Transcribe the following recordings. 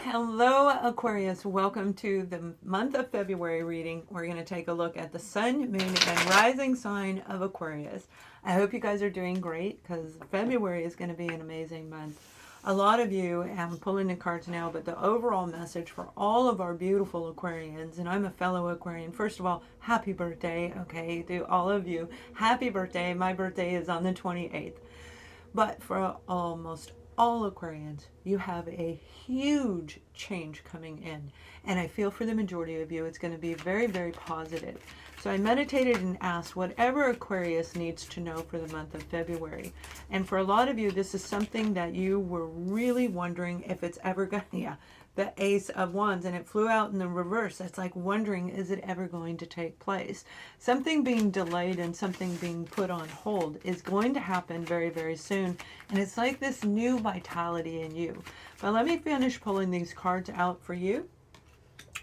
Hello, Aquarius. Welcome to the month of February reading. We're going to take a look at the sun, moon, and rising sign of Aquarius. I hope you guys are doing great because February is going to be an amazing month. A lot of you, I'm pulling the cards now, but the overall message for all of our beautiful Aquarians, and I'm a fellow Aquarian. First of all, happy birthday, okay, to all of you. Happy birthday. My birthday is on the 28th. But for almost all Aquarians, you have a huge change coming in. And I feel for the majority of you, it's going to be very, very positive. So I meditated and asked whatever Aquarius needs to know for the month of February. And for a lot of you, this is something that you were really wondering if it's ever going to, yeah, the Ace of Wands, and it flew out in the reverse. It's like wondering, is it ever going to take place? Something being delayed and something being put on hold is going to happen very, very soon. And it's like this new vitality in you. But let me finish pulling these cards out for you.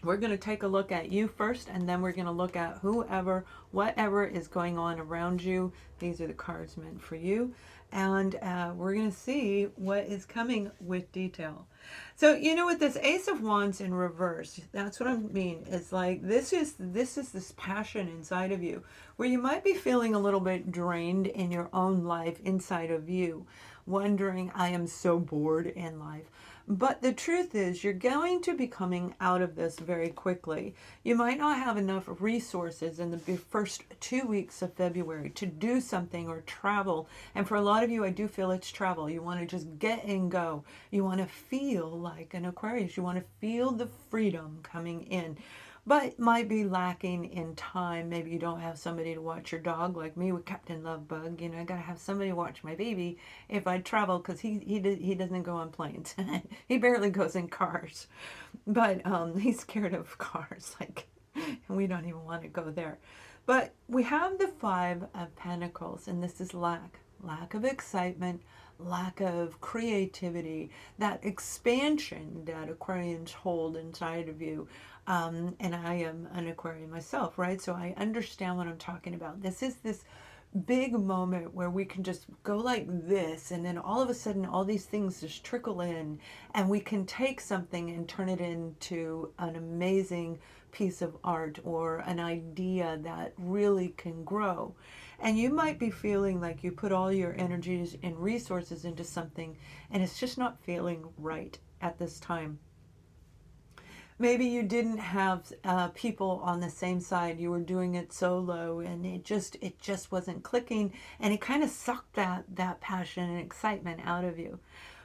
We're going to take a look at you first, and then we're going to look at whoever, whatever is going on around you. These are the cards meant for you. And we're going to see what is coming with detail. So, you know, with this Ace of Wands in reverse, that's what I mean. It's like this is this passion inside of you where you might be feeling a little bit drained in your own life inside of you, wondering, I am so bored in life. But the truth is, you're going to be coming out of this very quickly. You might not have enough resources in the first 2 weeks of February to do something or travel. And for a lot of you, I do feel it's travel. You want to just get and go. You want to feel like an Aquarius. You want to feel the freedom coming in, but might be lacking in time. Maybe you don't have somebody to watch your dog like me with Captain Lovebug. You know, I gotta have somebody to watch my baby if I travel, because he doesn't go on planes. He barely goes in cars, but he's scared of cars, like, and we don't even want to go there. But we have the Five of Pentacles, and this is lack of excitement, lack of creativity, that expansion that Aquarians hold inside of you. And I am an Aquarian myself, right? So I understand what I'm talking about. This is this big moment where we can just go like this, and then all of a sudden all these things just trickle in, and we can take something and turn it into an amazing piece of art or an idea that really can grow. And you might be feeling like you put all your energies and resources into something and it's just not feeling right at this time. Maybe you didn't have people on the same side. You were doing it solo, and it just wasn't clicking, and it kind of sucked that passion and excitement out of you.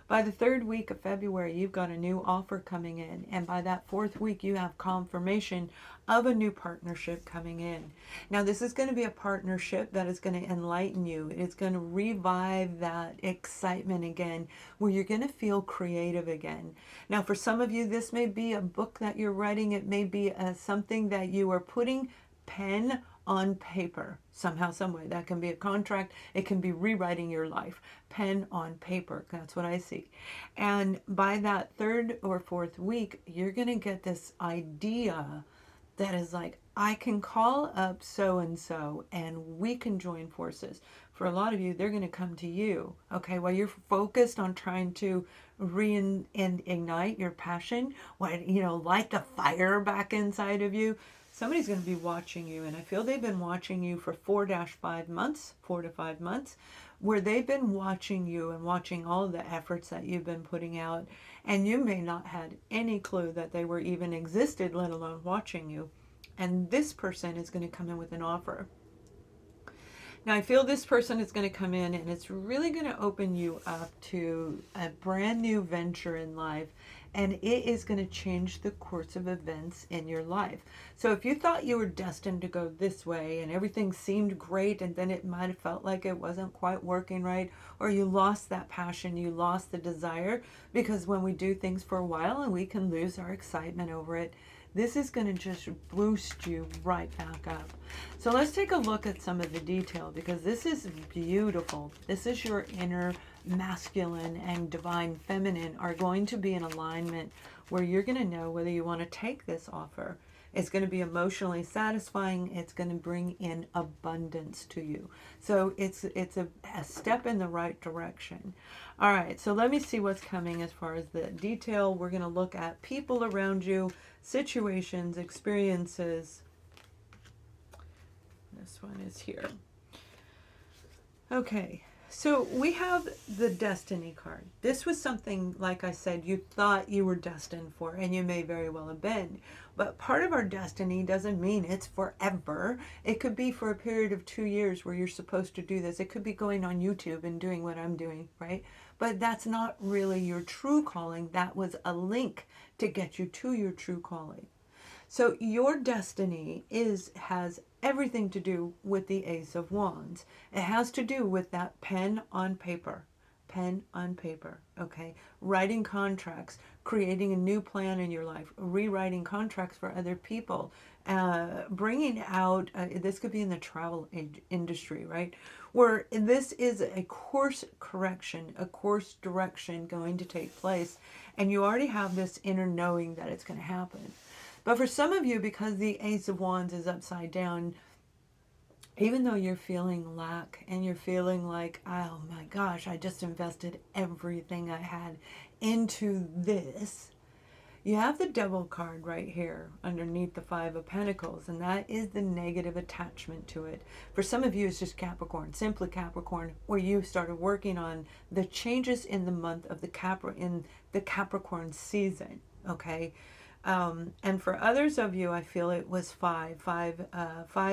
By the third week of February, you've got a new offer coming in. And by that fourth week, you have confirmation of a new partnership coming in. Now, this is going to be a partnership that is going to enlighten you. It's going to revive that excitement again, where you're going to feel creative again. Now, for some of you, this may be a book that you're writing. It may be something that you are putting pen on paper somehow, some way. That can be a contract. It can be rewriting your life. Pen on paper. That's what I see. And by that third or fourth week, you're going to get this idea that is like, I can call up so-and-so and we can join forces. For a lot of you, they're going to come to you, okay, while you're focused on trying to reignite your passion, light the fire back inside of you. Somebody's going to be watching you, and I feel they've been watching you for 4 to 5 months, where they've been watching you and watching all the efforts that you've been putting out, and you may not had any clue that they were even existed, let alone watching you. And this person is going to come in with an offer. Now, I feel this person is going to come in, and it's really going to open you up to a brand new venture in life, and it is going to change the course of events in your life. So if you thought you were destined to go this way and everything seemed great, and then it might have felt like it wasn't quite working right, or you lost that passion, you lost the desire, because when we do things for a while and we can lose our excitement over it, this is going to just boost you right back up. So let's take a look at some of the detail, because this is beautiful. This is your inner masculine and divine feminine are going to be in alignment, where you're going to know whether you want to take this offer. It's going to be emotionally satisfying. It's going to bring in abundance to you. So it's a step in the right direction. All right, so let me see what's coming as far as the detail. We're going to look at people around you, situations, experiences. This one is here. Okay, so we have the Destiny card. This was something, like I said, you thought you were destined for, and you may very well have been. But part of our destiny doesn't mean it's forever. It could be for a period of 2 years where you're supposed to do this. It could be going on YouTube and doing what I'm doing, right? But that's not really your true calling. That was a link to get you to your true calling. So your destiny has everything to do with the Ace of Wands. It has to do with that pen on paper. Pen on paper, okay? Writing contracts, creating a new plan in your life, rewriting contracts for other people, bringing out, this could be in the travel industry, right? Where this is a course correction, a course direction going to take place, and you already have this inner knowing that it's going to happen. But for some of you, because the Ace of Wands is upside down, even though you're feeling lack and you're feeling like, oh my gosh, I just invested everything I had into this, you have the Devil card right here underneath the Five of Pentacles, and that is the negative attachment to it. For some of you, it's just Capricorn, simply Capricorn, where you started working on the changes in the month of the Capricorn season, okay? And for others of you, I feel it was 5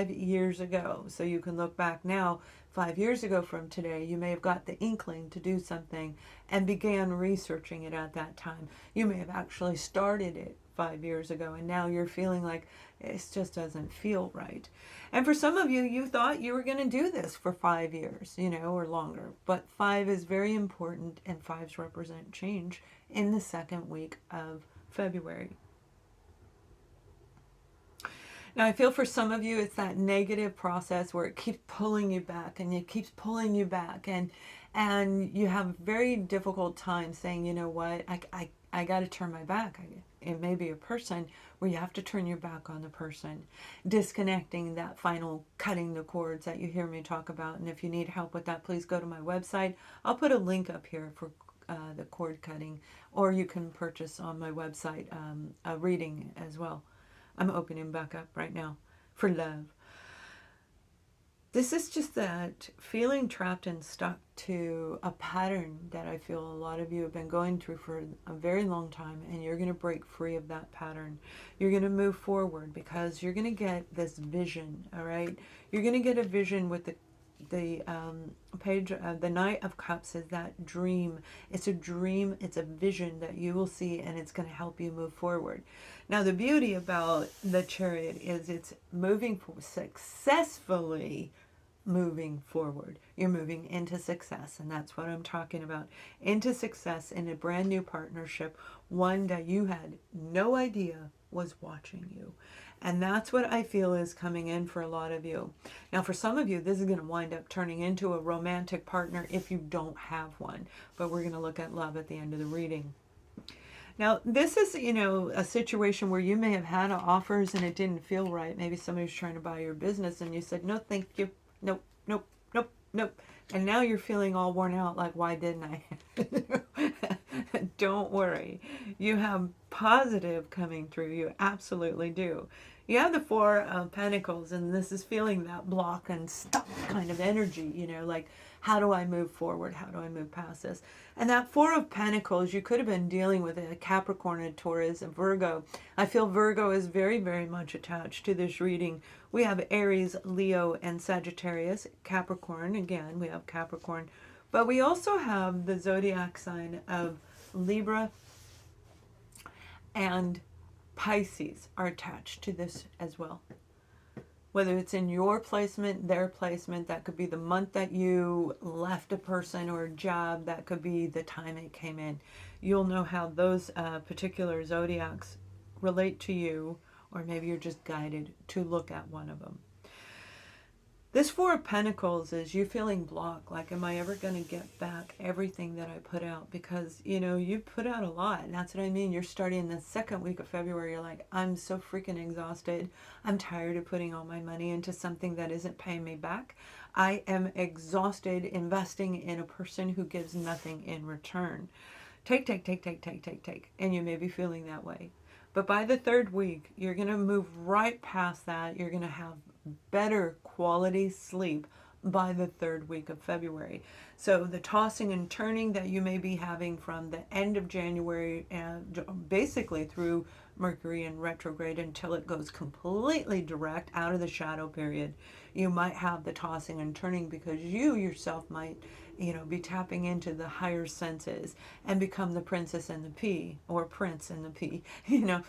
years ago. So you can look back now, 5 years ago from today, you may have got the inkling to do something and began researching it at that time. You may have actually started it 5 years ago, and now you're feeling like it just doesn't feel right. And for some of you, you thought you were going to do this for 5 years, you know, or longer. But 5 is very important, and 5s represent change in the second week of February. Now, I feel for some of you, it's that negative process where it keeps pulling you back and it keeps pulling you back. And you have a very difficult time saying, you know what, I got to turn my back. It may be a person where you have to turn your back on the person. Disconnecting that final cutting the cords that you hear me talk about. And if you need help with that, please go to my website. I'll put a link up here for the cord cutting. Or you can purchase on my website a reading as well. I'm opening back up right now for love. This is just that feeling trapped and stuck to a pattern that I feel a lot of you have been going through for a very long time, and you're going to break free of that pattern. You're going to move forward because you're going to get this vision, all right? You're going to get a vision with the page of the Knight of Cups is that dream. It's a dream, it's a vision that you will see, and it's going to help you move forward. Now, the beauty about the Chariot is it's moving successfully moving forward. You're moving into success, and that's what I'm talking about. Into success in a brand new partnership, one that you had no idea was watching you. And that's what I feel is coming in for a lot of you. Now, for some of you, this is going to wind up turning into a romantic partner if you don't have one. But we're going to look at love at the end of the reading. Now, this is, you know, a situation where you may have had offers and it didn't feel right. Maybe somebody was trying to buy your business and you said, no, thank you. Nope, nope, nope, nope. And now you're feeling all worn out, like, why didn't I? Don't worry. You have positive coming through. You absolutely do. You have the Four of Pentacles, and this is feeling that block and stuck kind of energy, you know, like, how do I move forward? How do I move past this? And that Four of Pentacles, you could have been dealing with a Capricorn, a Taurus, a Virgo. I feel Virgo is very, very much attached to this reading. We have Aries, Leo, and Sagittarius. Capricorn, again, we have Capricorn. But we also have the zodiac sign of Libra and Pisces are attached to this as well. Whether it's in your placement, their placement, that could be the month that you left a person or a job, that could be the time it came in. You'll know how those particular zodiacs relate to you, or maybe you're just guided to look at one of them. This Four of Pentacles is you feeling blocked, like, am I ever going to get back everything that I put out? Because, you know, you put out a lot, and that's what I mean. You're starting the second week of February. You're like, I'm so freaking exhausted. I'm tired of putting all my money into something that isn't paying me back. I am exhausted investing in a person who gives nothing in return. Take, take, take, take, take, take, take. And you may be feeling that way. But by the third week, you're going to move right past that. You're going to have better quality sleep by the third week of February. So the tossing and turning that you may be having from the end of January and basically through Mercury in retrograde until it goes completely direct out of the shadow period, you might have the tossing and turning because you yourself might, you know, be tapping into the higher senses and become the princess and the pea, or prince and the pea, you know,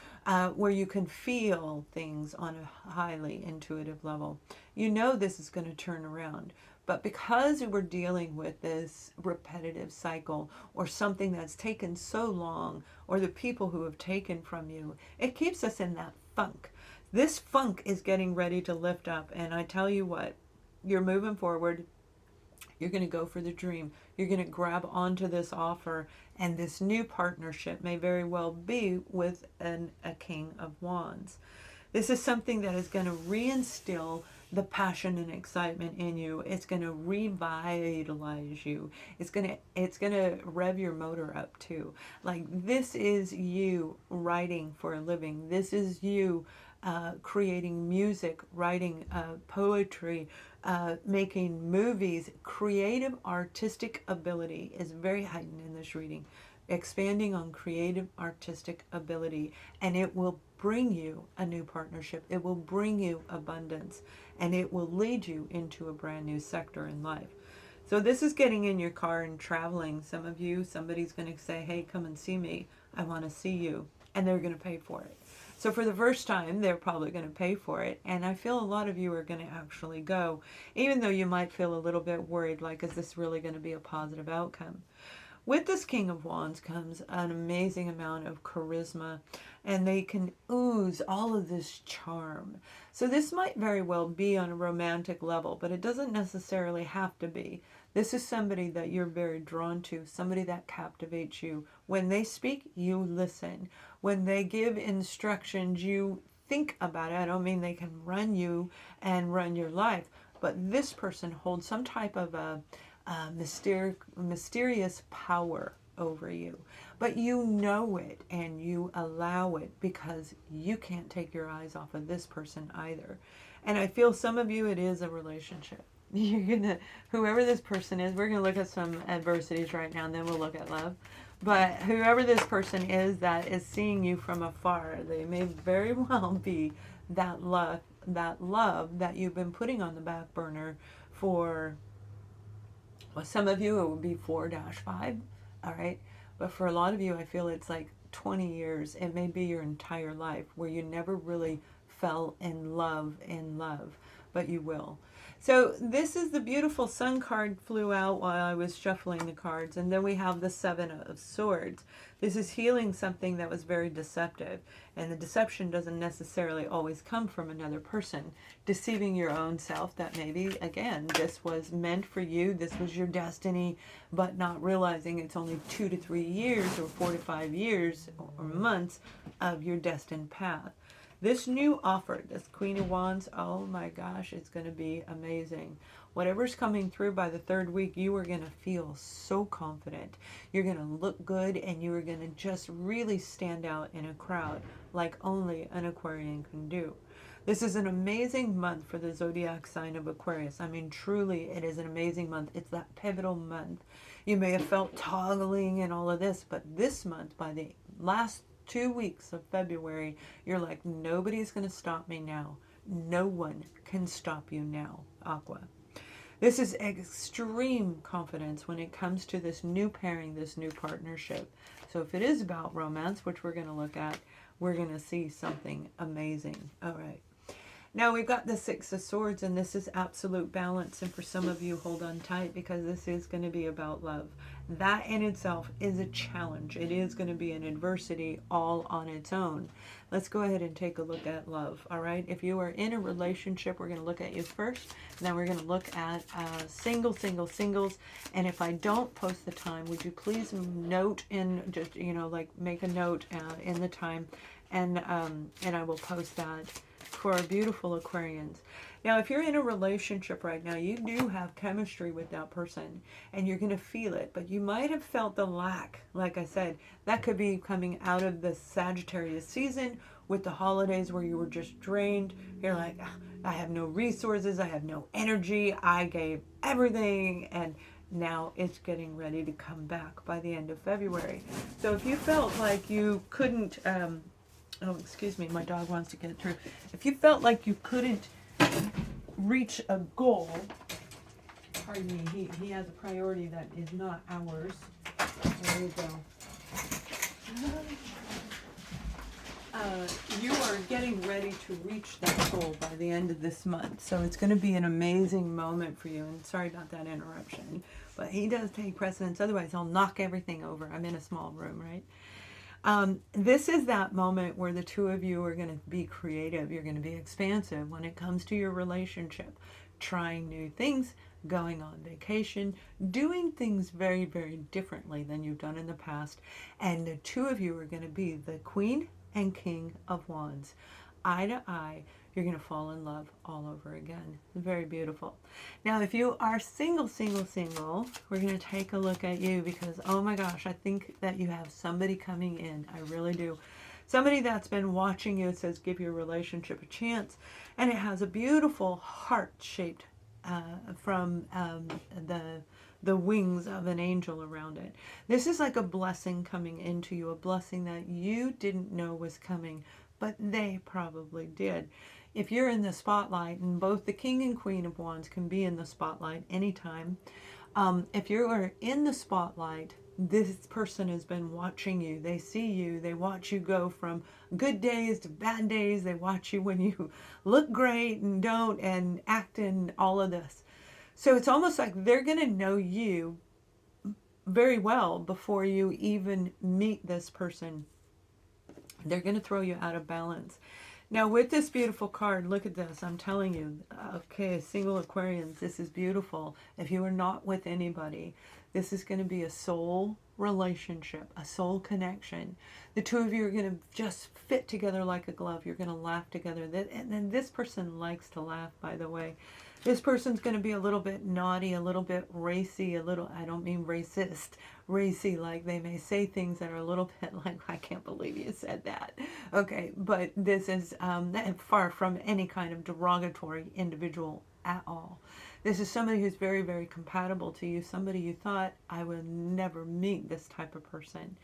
where you can feel things on a highly intuitive level. You know this is going to turn around. But because we're dealing with this repetitive cycle or something that's taken so long, or the people who have taken from you, it keeps us in that funk. This funk is getting ready to lift up. And I tell you what, you're moving forward. You're going to go for the dream. You're going to grab onto this offer. And this new partnership may very well be with a King of Wands. This is something that is going to reinstill the passion and excitement in you. It's going to revitalize you. It's going to rev your motor up too. Like, this is you writing for a living. This is you creating music, writing poetry, making movies. Creative artistic ability is very heightened in this reading. Expanding on creative artistic ability, and it will bring you a new partnership. It will bring you abundance, and it will lead you into a brand new sector in life. So this is getting in your car and traveling. Some of you, somebody's going to say, hey, come and see me. I want to see you. And they're going to pay for it. So for the first time, they're probably going to pay for it. And I feel a lot of you are going to actually go, even though you might feel a little bit worried, like, is this really going to be a positive outcome? With this King of Wands comes an amazing amount of charisma, and they can ooze all of this charm. So this might very well be on a romantic level, but it doesn't necessarily have to be. This is somebody that you're very drawn to, somebody that captivates you. When they speak, you listen. When they give instructions, you think about it. I don't mean they can run you and run your life, but this person holds some type of a mysterious power over you, but you know it and you allow it because you can't take your eyes off of this person either. And I feel some of you, it is a relationship. You're gonna, whoever this person is, we're gonna look at some adversities right now, and then we'll look at love. But whoever this person is that is seeing you from afar, they may very well be that love that you've been putting on the back burner for. Well, some of you, it would be 4-5, all right? But for a lot of you, I feel it's like 20 years. It may be your entire life where you never really fell in love, but you will. So this is the beautiful Sun card flew out while I was shuffling the cards. And then we have the Seven of Swords. This is healing something that was very deceptive. And the deception doesn't necessarily always come from another person. Deceiving your own self that maybe, again, this was meant for you. This was your destiny, but not realizing it's only 2 to 3 years or 4 to 5 years or months of your destined path. This new offer, this Queen of Wands, oh my gosh, it's going to be amazing. Whatever's coming through by the third week, you are going to feel so confident. You're going to look good, and you are going to just really stand out in a crowd like only an Aquarian can do. This is an amazing month for the zodiac sign of Aquarius. I mean, truly, it is an amazing month. It's that pivotal month. You may have felt toggling and all of this, but this month, by the last 2 weeks of February, you're like, nobody's going to stop me now. No one can stop you now, Aqua. This is extreme confidence when it comes to this new pairing, this new partnership. So if it is about romance, which we're going to look at, we're going to see something amazing. All right. Now we've got the Six of Swords, and this is absolute balance. And for some of you, hold on tight, because this is going to be about love. That in itself is a challenge. It is going to be an adversity all on its own. Let's go ahead and take a look at love. All right. If you are in a relationship, we're going to look at you first. Then we're going to look at singles. And if I don't post the time, would you please note in, just, you know, like make a note in the time, and I will post that for our beautiful Aquarians. Now, if you're in a relationship right now, you do have chemistry with that person, and you're going to feel it, but you might have felt the lack. Like I said, that could be coming out of the Sagittarius season with the holidays, where you were just drained. You're like, I have no resources, I have no energy, I gave everything, and now it's getting ready to come back by the end of February. So if you felt like you couldn't, oh, excuse me, my dog wants to get through. If you felt like you couldn't reach a goal, pardon me, he has a priority that is not ours. There we go. You are getting ready to reach that goal by the end of this month. So it's going to be an amazing moment for you. And sorry about that interruption. But he does take precedence. Otherwise, he'll knock everything over. I'm in a small room, right? This is that moment where the two of you are going to be creative. You're going to be expansive when it comes to your relationship. Trying new things, going on vacation, doing things very, very differently than you've done in the past. And the two of you are going to be the Queen and King of Wands. Eye to eye, you're going to fall in love all over again. Very beautiful. Now, if you are single, we're going to take a look at you, because, oh my gosh, I think that you have somebody coming in. I really do. Somebody that's been watching you. It says, give your relationship a chance. And it has a beautiful heart-shaped from the wings of an angel around it. This is like a blessing coming into you, a blessing that you didn't know was coming, but they probably did. If you're in the spotlight, and both the King and Queen of Wands can be in the spotlight anytime. If you are in the spotlight, this person has been watching you. They see you. They watch you go from good days to bad days. They watch you when you look great and don't, and act in all of this. So it's almost like they're going to know you very well before you even meet this person. They're going to throw you out of balance. Now, with this beautiful card, look at this. I'm telling you, okay, single Aquarians, this is beautiful. If you are not with anybody, this is going to be a soul relationship, a soul connection. The two of you are going to just fit together like a glove. You're going to laugh together. And then this person likes to laugh, by the way. This person's going to be a little bit naughty, a little bit racy, a little, I don't mean racist, racy, like they may say things that are a little bit like, I can't believe you said that. Okay, but this is far from any kind of derogatory individual at all. This is somebody who's very, very compatible to you, somebody you thought, I would never meet this type of person.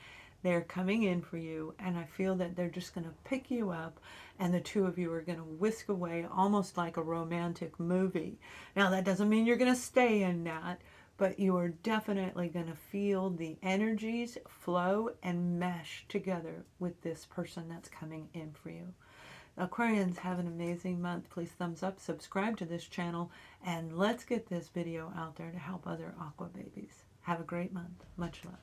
They're coming in for you, and I feel that they're just going to pick you up, and the two of you are going to whisk away almost like a romantic movie. Now, that doesn't mean you're going to stay in that, but you are definitely going to feel the energies flow and mesh together with this person that's coming in for you. Aquarians, have an amazing month. Please thumbs up, subscribe to this channel, and let's get this video out there to help other aqua babies. Have a great month. Much love.